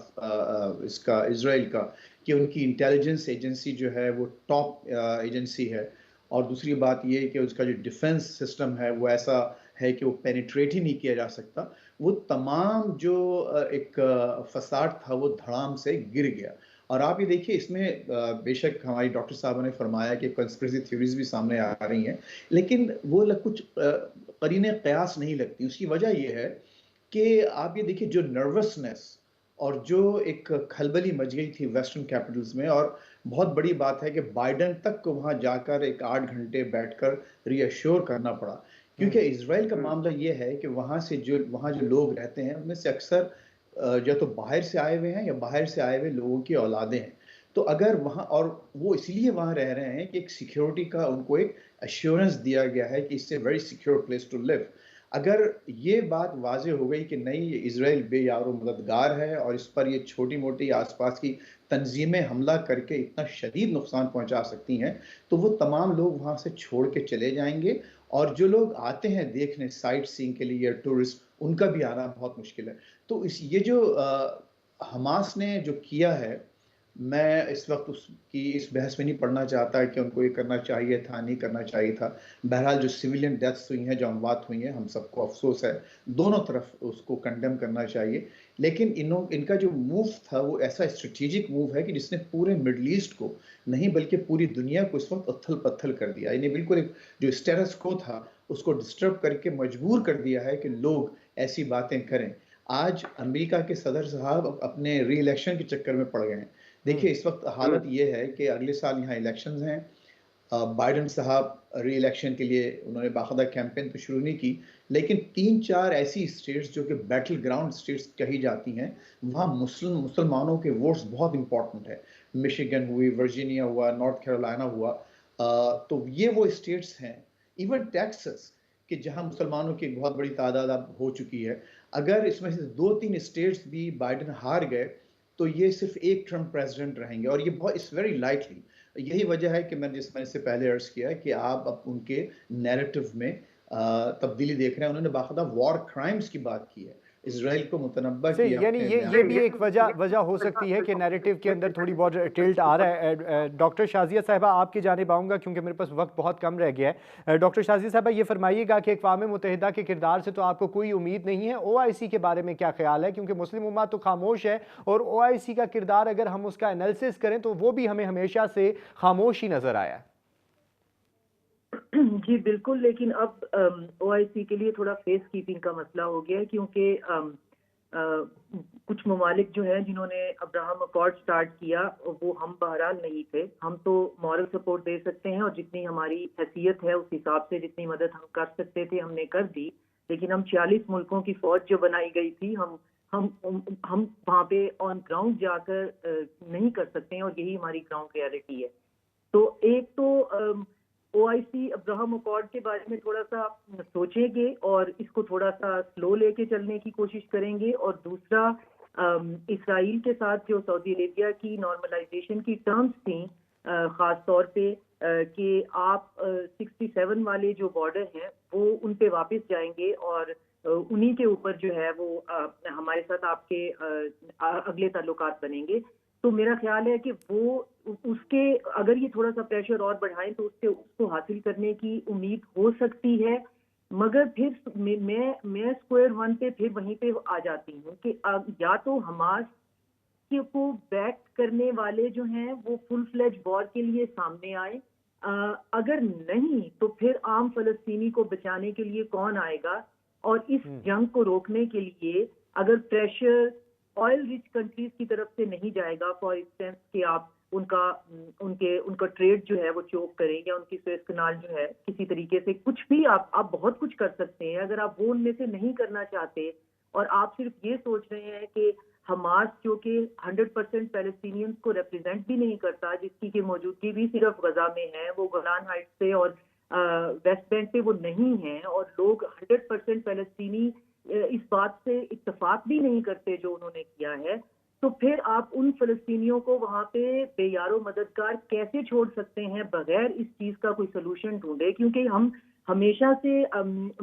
इसका इजराइल का, कि उनकी इंटेलिजेंस एजेंसी जो है वो टॉप एजेंसी है, और दूसरी बात ये कि उसका जो डिफेंस सिस्टम है वो ऐसा है कि वो पेनिट्रेट ही नहीं किया जा सकता। वो तमाम जो एक फसाड था वो धड़ाम से गिर गया। और आप ये देखिए, इसमें बेशक हमारी डॉक्टर साहब ने फरमाया कि कंस्पिरेसी थ्योरीज भी सामने आ रही हैं, लेकिन वो कुछ करीने कयास नहीं लगती। उसकी वजह यह है कि आप ये देखिए, जो नर्वसनेस और जो एक खलबली मच गई थी वेस्टर्न कैपिटल्स में, और बहुत बड़ी बात है कि बाइडेन तक को वहां जाकर एक 8 घंटे बैठकर रीअश्योर करना पड़ा, क्योंकि इजराइल का मामला ये है कि वहां जो लोग रहते हैं उनमें से अक्सर या तो बाहर से आए हुए हैं या बाहर से आए हुए लोगों की औलादें हैं। तो अगर वहां, और वो इसलिए वहां रह रहे हैं कि एक सिक्योरिटी का उनको एक एश्योरेंस दिया गया है कि इससे very secure place to live. अगर ये बात वाजे हो गई कि नहीं, ये इजराइल बेयारो मददगार है और इस पर ये छोटी मोटी आसपास की तंजीमें हमला करके इतना शदीद नुकसान पहुंचा सकती हैं, तो वो तमाम लोग वहां से छोड़ के चले जाएंगे। और जो लोग आते हैं देखने साइट सीइंग के लिए या टूरिस्ट, उनका भी आना बहुत मुश्किल है। तो ये जो हमास ने जो किया है, मैं इस वक्त उसकी इस बहस में नहीं पढ़ना चाहता कि उनको ये करना चाहिए था, नहीं करना चाहिए था। बहरहाल जो सिविलियन डेथ्स हुई हैं, जो अमवात हुई हैं, हम सबको अफ़सोस है। दोनों तरफ उसको कंडेम करना चाहिए। लेकिन इनका जो मूव था वो ऐसा स्ट्रैटेजिक मूव है कि जिसने पूरे मिडल ईस्ट को नहीं बल्कि पूरी दुनिया को इस वक्त उथल-पथल कर दिया। इन्हें बिल्कुल एक जो स्टेटस क्वो था उसको डिस्टर्ब करके मजबूर कर दिया है कि लोग ऐसी बातें करें। आज अमेरिका के सदर साहब अपने री-इलेक्शन के चक्कर में पड़ गए हैं। देखिए, इस वक्त हालत ये है कि अगले साल यहाँ इलेक्शंस हैं। बाइडेन साहब री-इलेक्शन के लिए उन्होंने बाकायदा कैंपेन तो शुरू नहीं की, लेकिन 3-4 ऐसी स्टेट्स जो कि बैटल ग्राउंड स्टेट्स कही जाती हैं, वहाँ मुसलमानों के वोट्स बहुत इम्पोर्टेंट है। मिशिगन हुई, वर्जीनिया हुआ, नॉर्थ कैरोलिना हुआ। तो ये वो स्टेट्स हैं, इवन टेक्सास कि जहाँ मुसलमानों की एक बहुत बड़ी तादाद अब हो चुकी है। अगर इसमें से 2-3 स्टेट्स भी बाइडेन हार गए, तो ये सिर्फ एक टर्म प्रेसिडेंट रहेंगे और ये बहुत इट्स वेरी लाइटली। यही वजह है कि मैंने इससे पहले अर्ज किया है कि आप अब उनके नैरेटिव में तब्दीली देख रहे हैं। उन्होंने बाकायदा वॉर क्राइम्स की बात की है, इसराइल को मुतनब्बा से किया यानी अपने ये भी एक वजह हो सकती है कि नैरेटिव के अंदर थोड़ी बहुत टिल्ट आ रहा है। डॉक्टर शाजिया साहिबा, आपकी जानिब आऊँगा क्योंकि मेरे पास वक्त बहुत कम रह गया है। डॉक्टर शाजिया साहिबा, ये फरमाइएगा कि अक़वाम मुत्तहिदा के किरदार से तो आपको कोई उम्मीद नहीं है, OIC के बारे में क्या ख्याल है? क्योंकि मुस्लिम उम्मा तो खामोश है और OIC का किरदार अगर हम उसका एनालिसिस करें तो वो भी हमें हमेशा से खामोश ही नज़र आया है। जी बिल्कुल, लेकिन अब OIC के लिए थोड़ा फेस कीपिंग का मसला हो गया है क्योंकि कुछ ममालिक जो हैं जिन्होंने अब्राहम अकॉर्ड स्टार्ट किया वो हम बहरहाल नहीं थे। हम तो मॉरल सपोर्ट दे सकते हैं और जितनी हमारी हैसियत है उस हिसाब से जितनी मदद हम कर सकते थे हमने कर दी। लेकिन हम 40 मुल्कों की फौज जो बनाई गई थी हम वहाँ पे ऑन ग्राउंड जाकर नहीं कर सकते हैं और यही हमारी ग्राउंड रियलिटी है। तो एक तो OIC अब्राहम अकॉर्ड के बारे में थोड़ा सा सोचेंगे और इसको थोड़ा सा स्लो लेके चलने की कोशिश करेंगे और दूसरा इसराइल के साथ जो सऊदी अरेबिया की नॉर्मलाइजेशन की टर्म्स थी ख़ास तौर पे कि आप 67 वाले जो बॉर्डर हैं वो उन पे वापस जाएंगे और उन्हीं के ऊपर जो है वो हमारे साथ आपके अगले ताल्लुकात बनेंगे। तो मेरा ख्याल है कि वो उसके अगर ये थोड़ा सा प्रेशर और बढ़ाएं तो उसको हासिल करने की उम्मीद हो सकती है। मगर फिर मैं स्क्वायर वन पे फिर वहीं पे आ जाती हूँ कि या तो हमास को बैक करने वाले जो हैं वो फुल फ्लेज वॉर के लिए सामने आए। अगर नहीं तो फिर आम फलस्तीनी को बचाने के लिए कौन आएगा? और इस जंग को रोकने के लिए अगर प्रेशर ऑयल रिच कंट्रीज की तरफ से नहीं जाएगा, फॉर इंस्टेंस कि आप उनका ट्रेड जो है वो चोक करें या उनकी सुएज कनाल जो है किसी तरीके से कुछ भी आप बहुत कुछ कर सकते हैं। अगर आप वो उनमें से नहीं करना चाहते और आप सिर्फ ये सोच रहे हैं कि हमास जो कि 100% पैलेस्टीनियंस को रिप्रेजेंट भी नहीं करता, जिसकी की मौजूदगी भी सिर्फ गजा में है, वो गोलान हाइट्स पे और वेस्ट बैंक पे वो नहीं है और लोग 100% पैलेस्टीनी इस बात से इत्तेफाक भी नहीं करते जो उन्होंने किया है। तो फिर आप उन फलस्तीनियों को वहाँ पे बेयारो मददगार कैसे छोड़ सकते हैं बगैर इस चीज़ का कोई सोल्यूशन ढूंढे? क्योंकि हम हमेशा से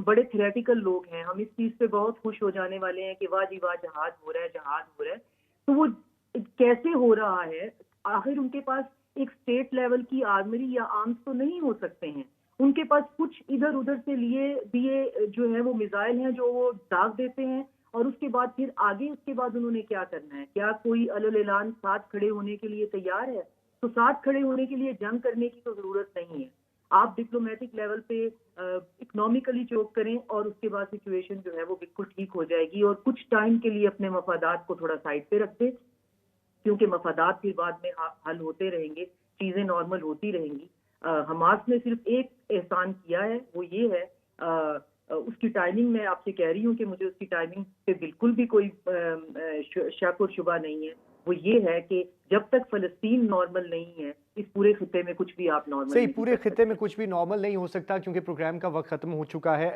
बड़े थ्योरेटिकल लोग हैं, हम इस चीज़ पे बहुत खुश हो जाने वाले हैं कि वाह जी वाह जहाज हो रहा है, जहाज हो रहा है। तो वो कैसे हो रहा है? आखिर उनके पास एक स्टेट लेवल की आर्मरी या आर्म्स तो नहीं हो सकते हैं। उनके पास कुछ इधर उधर से लिए दिए जो है वो मिसाइल हैं जो वो दाग देते हैं और उसके बाद फिर आगे उसके बाद उन्होंने क्या करना है? क्या कोई अलल ऐलान साथ खड़े होने के लिए तैयार है? तो साथ खड़े होने के लिए जंग करने की तो जरूरत नहीं है। आप डिप्लोमेटिक लेवल पे इकोनॉमिकली चोक करें और उसके बाद सिचुएशन जो है वो बिल्कुल ठीक हो जाएगी और कुछ टाइम के लिए अपने मफादात को थोड़ा साइड पे रख दे, क्योंकि मफादात फिर बाद में हल होते रहेंगे, चीजें नॉर्मल होती रहेंगी। हमास ने सिर्फ एक एहसान किया है, वो ये है उसकी टाइमिंग मैं आपसे कह रही हूँ कि मुझे उसकी टाइमिंग पे बिल्कुल भी कोई शक और शुबा नहीं है। वो ये है कि जब तक फलस्तीन नॉर्मल नहीं है इस पूरे खित्ते में कुछ भी आप नॉर्मल सही, नहीं पूरे कर खित्ते में सकते। कुछ भी नॉर्मल नहीं हो सकता क्योंकि प्रोग्राम का वक्त ख़त्म हो चुका है।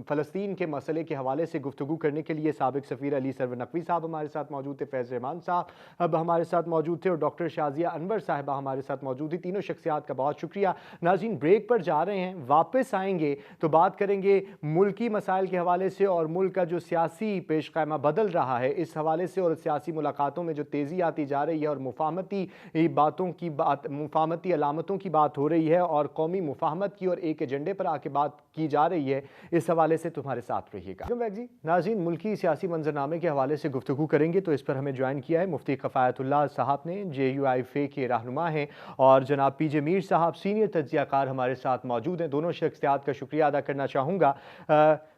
फ़लस्तीन के मसले के हवाले से गुफ्तगू करने के लिए साबिक सफ़ीर अली सरवर नकवी साहब हमारे साथ मौजूद थे, फैज़ रहमान साहब अब हमारे साथ मौजूद थे और डॉक्टर शाजिया अनवर साहिबा हमारे साथ मौजूद थी। तीनों शख्सियात का बहुत शुक्रिया। नाज़रीन, ब्रेक पर जा रहे हैं, वापस आएंगे तो बात करेंगे मुल्की मसाइल के हवाले से और मुल्क का जो सियासी पेश क़ायमा बदल रहा है इस हवाले से, और सियासी मुलाकातों में जो तेज़ी आती जा रही है और मुफाहमती बातों की बात, मुफाहमती अलामतों की बात हो रही है और कौमी मुफाहमत की और एक एजेंडे पर आके बात की जा रही है। इस हवाले से तुम्हारे साथ रहिएगा जी। नाज़रीन, मुल्की सियासी मंजरनामे के हवाले से गुफ्तगू करेंगे तो इस पर हमें ज्वाइन किया है मुफ्ती कफ़ायतुल्लाह साहब ने, JUIFA के रहनुमा हैं, और जनाब PJ मीर साहब सीनियर तज्ज़ियाकार हमारे साथ मौजूद हैं। दोनों शख्सियात का शुक्रिया अदा करना चाहूँगा।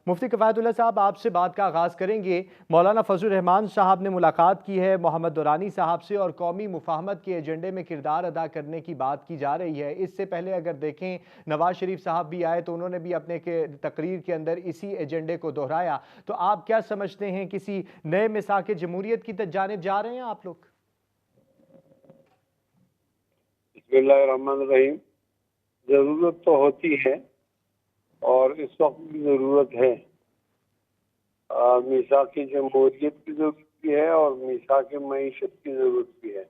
मुफ्ती कफ़ायतुल्लाह साहब, आपसे बात का आगाज़ करेंगे। मौलाना फजलुर रहमान साहब ने मुलाकात की है मोहम्मद दुरानी साहब से और कौमी मुफाहमत के एजेंडे में किरदार अदा करने की बात की जा रही है। इससे पहले अगर देखें, नवाज शरीफ साहब भी आए तो उन्होंने भी अपने के तकरीर के अंदर इसी एजेंडे को दोहराया। तो आप क्या समझते हैं, किसी नए मिसाक जमहूरियत की जानिब जा रहे हैं आप लोग? बिस्मिल्लाहिर्रहमानिर्रहीम। जरूरत तो होती है और इस वक्त भी जरूरत है। मीसाक की जमहूरियत की जरूरत भी है और मीसाक मईशत की जरूरत भी है।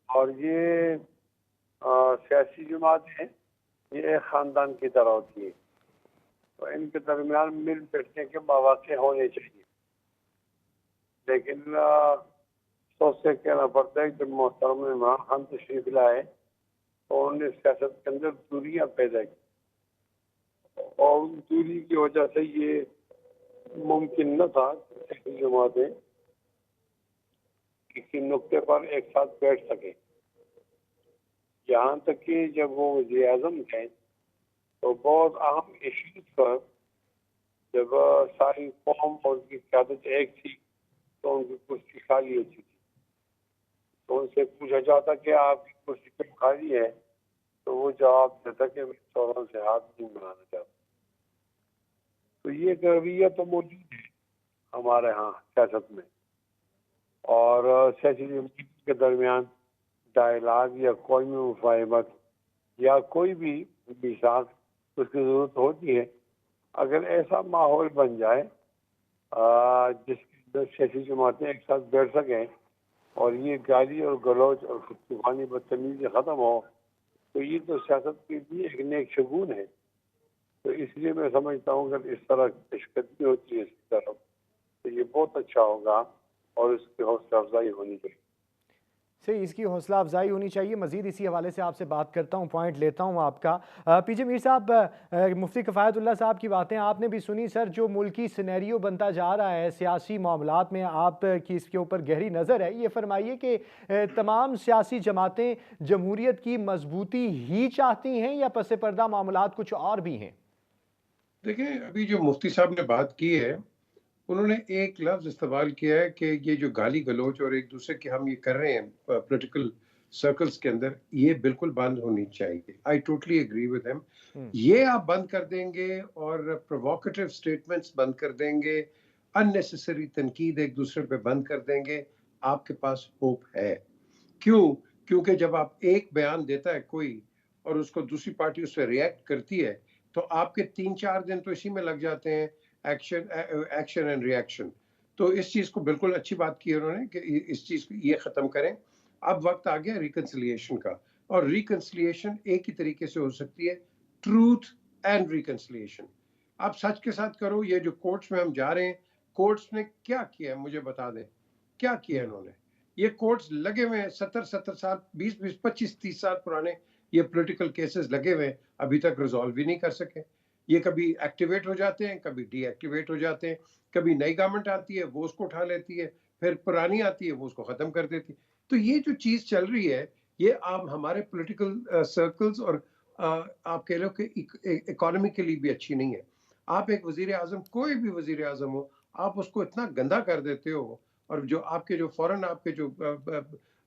और ये सियासी जमात है, ये एक खानदान की तरह होती है, तो इनके दरमियान मिल बैठने के मौके होने चाहिए। लेकिन सोच से कहना पड़ता है कि मोहतरम इमरान खान तशरीफ लाए और उन्होंने सियासत के अंदर दूरियां पैदा की और उन दूरी की वजह से ये मुमकिन न था कि जमातें किसी नुक्ते पर एक साथ बैठ सके। यहाँ तक कि जब वो वज़ीर आज़म थे तो बहुत अहम इश्यूज पर जब सारी कौम और उनकी क़यादत एक थी तो उनकी कुर्सी खाली होती थी, तो उनसे पूछा जाता कि आपकी कुर्सी क्यों खाली है, तो वो जवाब देता कि मैं चौरों से हाथ नहीं मिलाना चाहता। तो ये एक रवैया तो मौजूद है हमारे यहाँ सियासत में, और सियासी जमात के दरमियान डायलाग या कौमी मुफाहमत या कोई भी मिसाक उसकी ज़रूरत होती है। अगर ऐसा माहौल बन जाए जिसके अंदर सियासी जमातें एक साथ बैठ सकें और ये गाली और गलौज और तूफानी बदतमीजी ख़त्म हो, तो ये तो सियासत के लिए एक नेक शगुन है। तो इसलिए मैं समझता हूँ अगर इस तरह पेशकदमी होती है इसकी तरफ तो ये बहुत अच्छा होगा और इसकी हौसला अफजाई होनी चाहिए। सही, इसकी हौसला अफजाई होनी चाहिए। मज़ीद इसी हवाले से आपसे बात करता हूँ, पॉइंट लेता हूँ आपका। PJ मीर साहब, मुफ्ती कफ़ायतुल्लाह साहब की बातें आपने भी सुनी। सर, जो मुल्की सिनेरियो बनता जा रहा है सियासी मामलात में, आपकी इसके ऊपर गहरी नज़र है। ये फरमाइए कि तमाम सियासी जमातें जमहूरियत की मजबूती ही चाहती हैं या पस पर्दा मामलात कुछ और भी हैं? देखिए, अभी जो मुफ्ती साहब ने बात की है, उन्होंने एक लफ्ज़ इस्तेमाल किया है कि ये जो गाली गलौज और एक दूसरे के हम ये कर रहे हैं पॉलिटिकल सर्कल्स के अंदर, ये बिल्कुल बंद होनी चाहिए। I totally agree with him. ये आप बंद कर देंगे और प्रोवोकेटिव स्टेटमेंट्स बंद कर देंगे, अननेसेसरी तनकीद एक दूसरे पे बंद कर देंगे, आपके पास होप है। क्यों? क्योंकि जब आप एक बयान देता है कोई और उसको दूसरी पार्टी उस पे रिएक्ट करती है, तो आपके 3-4 दिन तो इसी में लग जाते हैं, एक्शन एंड रिएक्शन। तो इस चीज़ को बिल्कुल अच्छी बात की है उन्होंने कि इस चीज़ को ये ख़त्म करें। अब वक्त आ गया रिकंसिलिएशन का, और रिकंसिलिएशन एक ही तरीके से हो सकती है, ट्रूथ एंड रिकंसिलिएशन। आप सच के साथ करो। ये जो कोर्ट्स में हम जा रहे हैं, कोर्ट्स ने क्या किया है मुझे बता दें, क्या किया इन्होंने? ये कोर्ट्स लगे हुए हैं 70-70 साल, 20-20, 25-30 साल पुराने ये पॉलिटिकल केसेस लगे हुए हैं, अभी तक रिजॉल्व ही नहीं कर सके। ये कभी एक्टिवेट हो जाते हैं, कभी डीएक्टिवेट हो जाते हैं, कभी नई गवर्नमेंट आती है वो उसको उठा लेती है, फिर पुरानी आती है वो उसको खत्म कर देती है। तो ये जो चीज चल रही है, ये आप हमारे पॉलिटिकल सर्कल्स और आप कह लो कि इकोनॉमी के लिए भी अच्छी नहीं है। आप एक वजीर आजम, कोई भी वजीर आजम हो, आप उसको इतना गंदा कर देते हो, और जो आपके जो फौरन आपके जो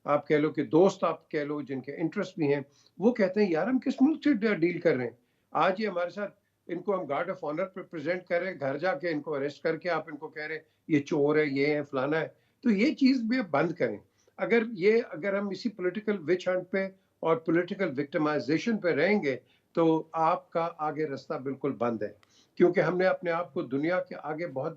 आप कह लो कि दोस्त आप कह लो जिनके इंटरेस्ट भी हैं, वो कहते हैं यार हम किस मुल्क से डील कर रहे हैं। आज ये हमारे साथ इनको हम गार्ड ऑफ ऑनर पे प्रेजेंट कर रहे हैं, घर जाके इनको अरेस्ट करके आप इनको कह रहे हैं ये चोर है, ये है, फलाना है। तो ये चीज भी बंद करें। अगर हम इसी पॉलिटिकल विच हंट पे और पॉलिटिकल विक्टिमाइजेशन पे रहेंगे तो आपका आगे रास्ता बिल्कुल बंद है, क्योंकि हमने अपने आप को दुनिया के आगे बहुत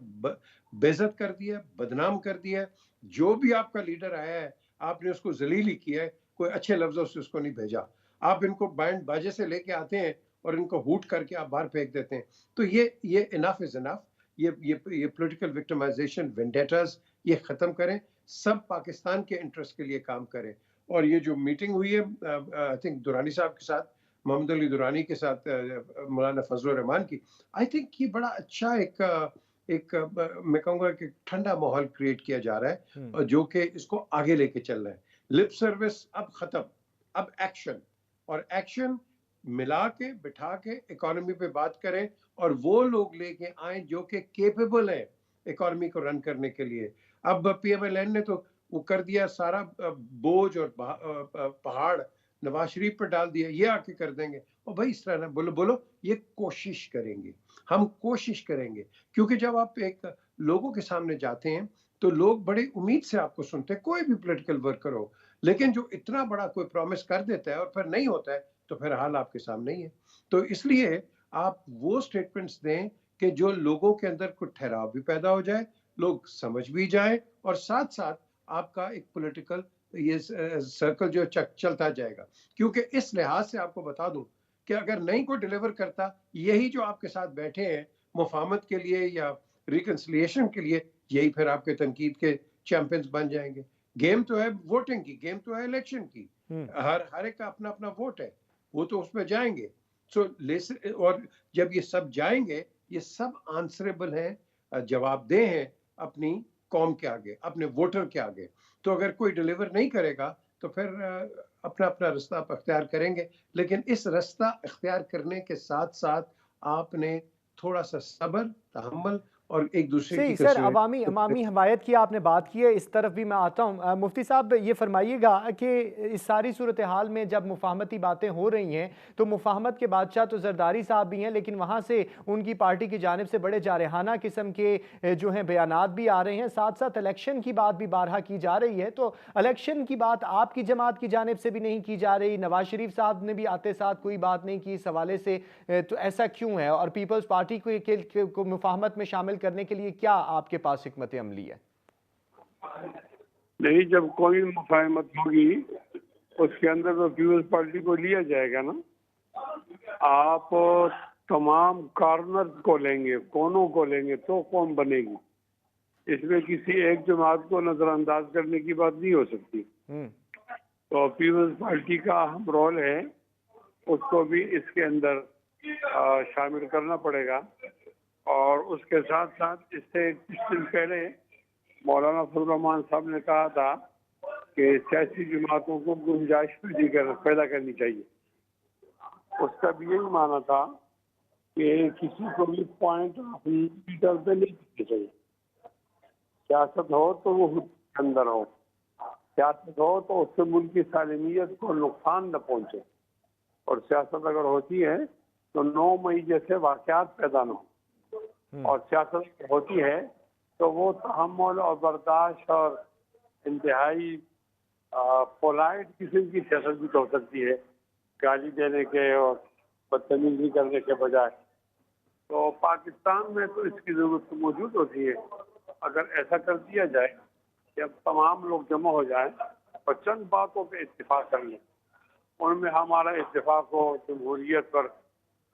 बेइज्जत कर दिया, बदनाम कर दिया। जो भी आपका लीडर आया है आपने उसको जलीली किया है, कोई अच्छे लफ्जों से उसको नहीं भेजा। आप इनको बैंड बाजे से लेके आते हैं और इनको हूट करके आप बाहर फेंक देते हैं। तो ये इनफ इज इनफ। ये पॉलिटिकल विक्टिमाइजेशन, वेंडेटास, ये खत्म करें। सब पाकिस्तान के इंटरेस्ट के लिए काम करें। और ये जो मीटिंग हुई है आई थिंक दुरानी साहब के साथ, मोहम्मद अली दुरानी के साथ, मौलाना फजल रहमान की, आई थिंक ये बड़ा अच्छा एक मैं कहूँगा कि ठंडा माहौल क्रिएट किया जा रहा है और जो कि इसको आगे लेके चल रहा है। लिप सर्विस अब खत्म, अब एक्शन, और एक्शन मिला के बिठा के इकोनॉमी पे बात करें और वो लोग लेके आए जो कि केपेबल है इकोनॉमी को रन करने के लिए। अब पीएमएलएन ने तो वो कर दिया, सारा बोझ और पहाड़ नवाज शरीफ पर डाल दिया, ये आके कर देंगे। और भाई इस तरह ना बोलो, ये कोशिश करेंगे, हम कोशिश करेंगे, क्योंकि जब आप एक लोगों के सामने जाते हैं तो लोग बड़ी उम्मीद से आपको सुनते हैं, कोई भी पॉलिटिकल वर्कर हो। लेकिन जो इतना बड़ा कोई प्रॉमिस कर देता है और फिर नहीं होता है तो फिर हाल आपके सामने ही है। तो इसलिए आप वो स्टेटमेंट्स दें कि जो लोगों के अंदर कुछ ठहराव भी पैदा हो जाए, लोग समझ भी जाए, और साथ साथ आपका एक पॉलिटिकल ये सर्कल जो चलता जाएगा। क्योंकि इस लिहाज से आपको बता दूं कि अगर नहीं कोई डिलीवर करता, यही जो आपके साथ बैठे हैं मुफाहमत के लिए या रिकंसिलिएशन के लिए, यही फिर आपके तनकीद के चैंपियंस बन जाएंगे। गेम तो है वोटिंग की, गेम तो है इलेक्शन की, हर एक का अपना अपना वोट है, वो तो उसमें जाएंगे। और जब ये सब जाएंगे, ये सब आंसरेबल हैं, जवाबदेह हैं अपनी कौम के आगे, अपने वोटर के आगे। तो अगर कोई डिलीवर नहीं करेगा तो फिर अपना अपना रास्ता आप अख्तियार करेंगे। लेकिन इस रास्ता अख्तियार करने के साथ साथ आपने थोड़ा सा सब्र, तहम्मुल और एक दूसरे की सही सर, अवामी हमायत की आपने बात की है, इस तरफ भी मैं आता हूँ। मुफ्ती साहब ये फरमाइएगा कि इस सारी सूरत हाल में जब मुफाहमती बातें हो रही हैं तो मुफाहमत के बादशाह तो जरदारी साहब भी हैं, लेकिन वहाँ से उनकी पार्टी की जानिब से बड़े जारहाना किस्म के जो हैं बयानात भी आ रहे हैं। साथ साथ इलेक्शन की बात भी बारहा की जा रही है, तो इलेक्शन की बात आपकी जमात की जानिब से भी नहीं की जा रही, नवाज शरीफ साहब ने भी आते साथ कोई बात नहीं की इस हवाले से, तो ऐसा क्यों है? और पीपल्स पार्टी को मुफाहमत में शामिल करने के लिए क्या आपके पास हिकमत अमली है? नहीं, जब कोई मुफाहमत होगी उसके अंदर तो पीपल्स पार्टी को लिया जाएगा ना। आप तमाम कॉर्नर को लेंगे, कोनों को लेंगे तो कौन बनेगी। इसमें किसी एक जमात को नजरअंदाज करने की बात नहीं हो सकती। तो पीपल्स पार्टी का अहम रोल है, उसको भी इसके अंदर शामिल करना पड़ेगा। और उसके साथ साथ इससे कुछ दिन पहले मौलाना फजल रहमान साहब ने कहा था कि सियासी जमातों को गुंजाइश पैदा करनी चाहिए। उसका भी यही माना था कि किसी को भी पॉइंट ऑफ लीडर पे नहीं करनी चाहिए। सियासत हो तो वो अंदर हो, सियासत हो तो उससे मुल्क की सालिमियत को नुकसान न पहुंचे। और सियासत अगर होती है तो 9 मई जैसे वाकयात पैदा न हो। और सियासत होती है तो वो तहम्मुल और बर्दाश्त और इंतहाई पोलाइट किस्म की सियासत भी हो सकती है, गाली देने के और बदतमीजी करने के बजाय। तो पाकिस्तान में तो इसकी जरूरत तो मौजूद होती है। अगर ऐसा कर दिया जाए कि अब तमाम लोग जमा हो जाएं और चंद बातों पे इत्तेफाक कर लें, उनमें हमारा इत्तेफाक हो जमहूरियत पर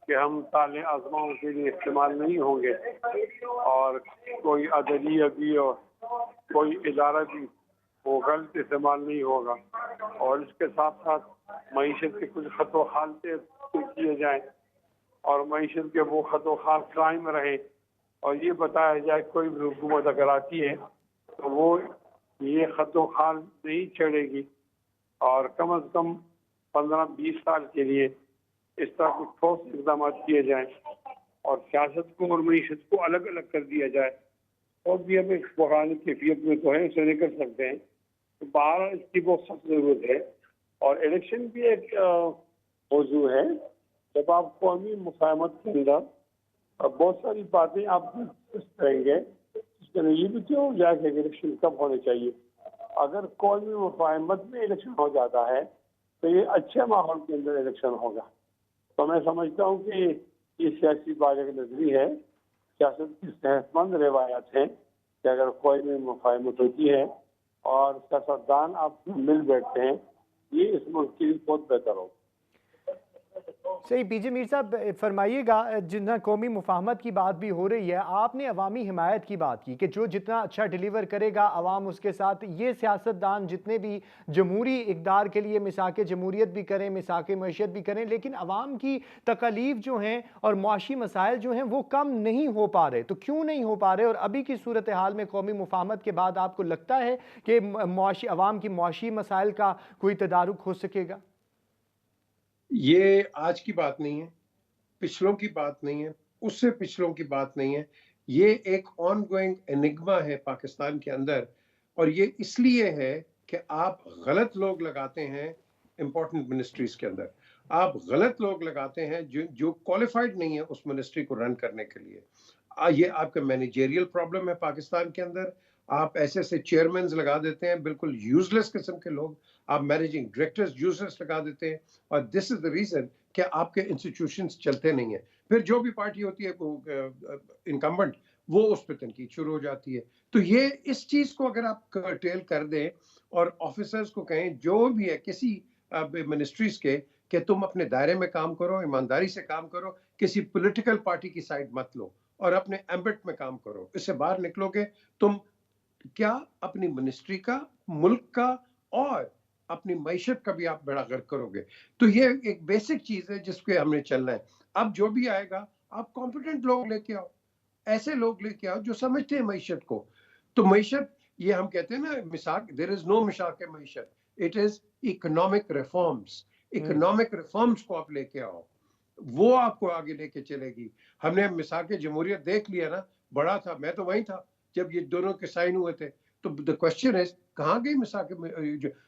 कि हम ताले आजमाओं के लिए इस्तेमाल नहीं होंगे और कोई अदलिया भी और कोई इदारा भी वो गलत इस्तेमाल नहीं होगा। और इसके साथ साथ मईशत के कुछ खतो खालते किए जाएं और मईशत के वो खतो खाल कायम रहे और ये बताया जाए कोई भी हुकूमत अगर आती है तो वो ये खतो खाल नहीं छेड़ेगी और कम अज कम 15-20 साल के लिए इस तरह कुछ ठोस इकदाम किए जाएं और सियासत को और मईशत को अलग अलग कर दिया जाए। और भी हम एक बहानी कैफियत में तो है, उसे नहीं कर सकते हैं। तो बाहर इसकी बहुत सख्त जरूरत है। और इलेक्शन भी एक मौजू है। जब आप कौमी मुफाहमत के अंदर बहुत सारी बातें आप डिस्कस करेंगे, उसके लिए ये भी क्यों जाए कि इलेक्शन कब होने चाहिए। अगर कौमी मुफाहमत में इलेक्शन हो जाता है तो ये अच्छे माहौल के अंदर इलेक्शन होगा। तो मैं समझता हूँ कि ये सियासी बाज़ नजरी है, सियासत की सेहतमंद रिवायत है कि अगर कौमी मुफाहमत होती है और सियासतदान आप मिल बैठते हैं, ये इस मुल्क के लिए बहुत बेहतर होगा। सही। पीजे मीर साहब फरमाइएगा, जितना कौमी मुफाहमत की बात भी हो रही है, आपने अवामी हिमायत की बात की कि जो जितना अच्छा डिलीवर करेगा अवाम उसके साथ, ये सियासतदान जितने भी जमहूरी इक़दार के लिए मिसाक जमहूरियत भी करें, मिसाक मईशत भी करें, लेकिन अवाम की तकलीफ जो हैं और मुआशी मसाइल जो हैं वो कम नहीं हो पा रहे। तो क्यों नहीं हो पा रहे? और अभी की सूरत हाल में कौमी मुफाहमत के बाद आपको लगता है कि मुआशी अवाम की मुआशी मसाइल का कोई तदारुक हो सकेगा? ये आज की बात नहीं है, पिछलों की बात नहीं है, उससे पिछलों की बात नहीं है। ये एक ऑनगोइंग एनिग्मा है पाकिस्तान के अंदर, और ये इसलिए है कि आप गलत लोग लगाते हैं इंपॉर्टेंट मिनिस्ट्रीज के अंदर। आप गलत लोग लगाते हैं जो क्वालिफाइड नहीं है उस मिनिस्ट्री को रन करने के लिए। ये आपका मैनेजेरियल प्रॉब्लम है पाकिस्तान के अंदर। आप ऐसे ऐसे चेयरमैन लगा देते हैं, बिल्कुल यूजलेस किस्म के लोग। आप मैनेजिंग डायरेक्टर्स यूजलेस लगा देते हैं, और दिस इज द रीजन कि आपके इंस्टीट्यूशंस चलते नहीं है। फिर जो भी पार्टी होती है इनकम्बेंट, वो उस पर तनकीद शुरू हो जाती है। तो ये इस चीज को अगर आप कर्टेल कर दें और ऑफिसर्स को कहें जो भी है किसी मिनिस्ट्रीज के, कि तुम अपने दायरे में काम करो, ईमानदारी से काम करो, किसी पॉलिटिकल पार्टी की साइड मत लो और अपने एम्बिट में काम करो। इससे बाहर निकलोगे तुम क्या अपनी मिनिस्ट्री का, मुल्क का और अपनी मईशत का भी आप बड़ा गर्क करोगे। तो ये एक बेसिक चीज है जिसके हमने चलना है। अब जो भी आएगा आप कॉम्पिटेंट लोग लेके आओ, ऐसे लोग लेके आओ जो समझते हैं मईशत को। तो मईशत, ये हम कहते हैं ना मिसाक, देयर इज नो मिसाक मईशत, it is economic reforms. Economic reforms को आप लेके आओ, वो आपको आगे लेके चलेगी। हमने मिसाक जमहूरियत देख लिया ना, बड़ा था, मैं तो वहीं था जब ये दोनों के साइन हुए थे। तो द क्वेश्चन इज कहाँ गई मिसाक?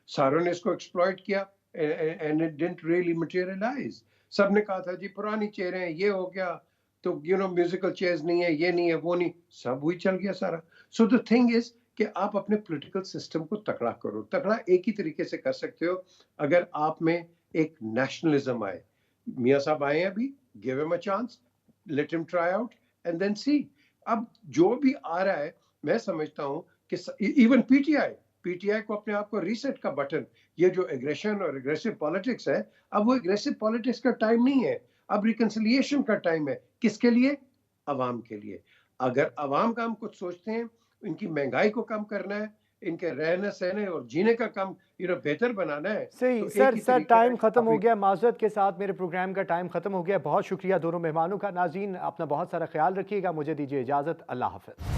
सारों ने इसको एक्सप्लॉइट किया and it didn't really materialise. सबने कहा था जी पुरानी चेयरें हैं, ये हो गया, तो म्यूजिकल चेयर्स नहीं है, ये नहीं है, वो नहीं, सब वही चल गया सारा। सो द थिंग इज कि आप अपने पॉलिटिकल सिस्टम को तकड़ा करो। तकड़ा एक ही तरीके से कर सकते हो अगर आप में एक नेशनलिज्म आए। मियाँ साहब आए हैं अभी, give him a chance, let him try out and then see. अब जो भी आ रहा है, मैं समझता हूं कि इवन पीटीआई को अपने आप को रीसेट का बटन, ये जो एग्रेशन और एग्रेसिव पॉलिटिक्स है, अब वो एग्रेसिव पॉलिटिक्स का टाइम नहीं है, अब रिकंसिलिएशन का टाइम है। किसके लिए? अवाम के लिए। अगर अवाम का हम कुछ सोचते हैं, इनकी महंगाई को कम करना है, इनके रहने सहने और जीने का कम बेहतर बनाना है। सही। तो सर टाइम खत्म हो गया, माजरत के साथ मेरे प्रोग्राम का टाइम खत्म हो गया। बहुत शुक्रिया दोनों मेहमानों का। नाज़रीन अपना बहुत सारा ख्याल रखिएगा। मुझे दीजिए इजाज़त। अल्लाह हाफ़िज़।